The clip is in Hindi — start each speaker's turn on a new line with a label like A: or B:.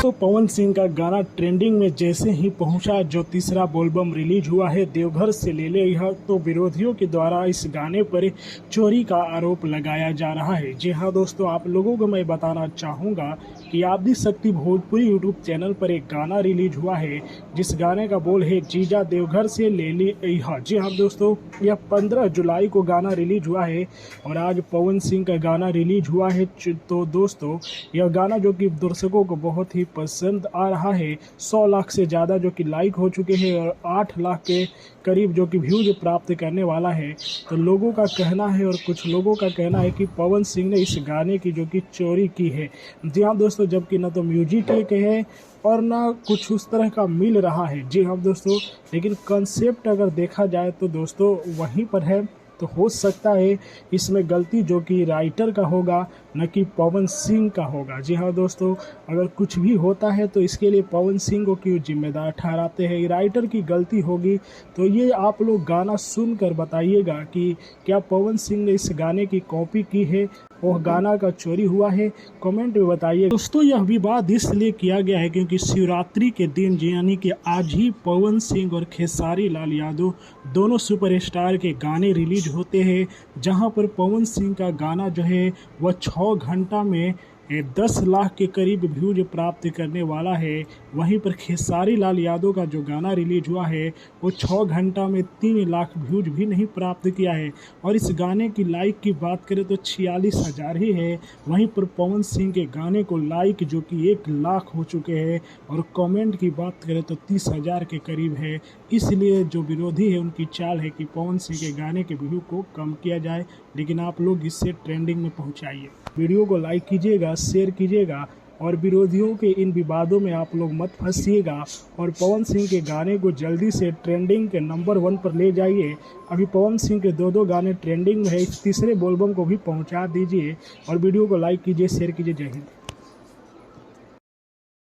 A: तो पवन सिंह का गाना ट्रेंडिंग में जैसे ही पहुंचा, जो तीसरा बोलबम रिलीज हुआ है देवघर से ले ले यह, तो विरोधियों के द्वारा इस गाने पर चोरी का आरोप लगाया जा रहा है। जी हां दोस्तों, आप लोगों को मैं बताना चाहूँगा कि आदि शक्ति भोजपुरी यूट्यूब चैनल पर एक गाना रिलीज हुआ है, जिस गाने का बोल है जीजा देवघर से ले ले यह। जी हाँ दोस्तों, यह 15 जुलाई को गाना रिलीज हुआ है और आज पवन सिंह का गाना रिलीज हुआ है। तो दोस्तों, यह गाना जो कि दर्शकों को बहुत ही पसंद आ रहा है, 100 लाख से ज़्यादा जो कि लाइक हो चुके हैं और 8 लाख के करीब जो कि व्यूज प्राप्त करने वाला है। तो लोगों का कहना है और कुछ लोगों का कहना है कि पवन सिंह ने इस गाने की जो कि चोरी की है। जी हाँ दोस्तों, जबकि न तो म्यूजिक एक है और ना कुछ उस तरह का मिल रहा है। जी हाँ दोस्तों, लेकिन कंसेप्ट अगर देखा जाए तो दोस्तों वहीं पर है। तो हो सकता है इसमें गलती जो कि राइटर का होगा, न कि पवन सिंह का होगा। जी हाँ दोस्तों, अगर कुछ भी होता है तो इसके लिए पवन सिंह को क्यों जिम्मेदार ठहराते हैं, राइटर की गलती होगी। तो ये आप लोग गाना सुनकर बताइएगा कि क्या पवन सिंह ने इस गाने की कॉपी की है, वह गाना का चोरी हुआ है, कमेंट में बताइए। दोस्तों, यह विवाद इसलिए किया गया है क्योंकि शिवरात्रि के दिन यानी कि आज ही पवन सिंह और खेसारी लाल यादव दोनों सुपरस्टार के गाने रिलीज होते हैं, जहां पर पवन सिंह का गाना जो है वह 6 घंटा में 10 लाख के करीब व्यूज प्राप्त करने वाला है। वहीं पर खेसारी लाल यादव का जो गाना रिलीज हुआ है वो 6 घंटा में 3 लाख व्यूज भी नहीं प्राप्त किया है। और इस गाने की लाइक की बात करें तो 46,000 ही है। वहीं पर पवन सिंह के गाने को लाइक जो कि 1 लाख हो चुके हैं और कमेंट की बात करें तो 30,000 के करीब है। इसलिए जो विरोधी है उनकी चाल है कि पवन सिंह के गाने के व्यू को कम किया जाए, लेकिन आप लोग इससे ट्रेंडिंग में पहुंचाइए। वीडियो को लाइक कीजिएगा, शेयर कीजिएगा और विरोधियों के इन विवादों में आप लोग मत फंसिएगा और पवन सिंह के गाने को जल्दी से ट्रेंडिंग के नंबर 1 पर ले जाइए। अभी पवन सिंह के 2 गाने ट्रेंडिंग में है, इस तीसरे बोलबम को भी पहुंचा दीजिए और वीडियो को लाइक कीजिए, शेयर कीजिए। जय हिंद।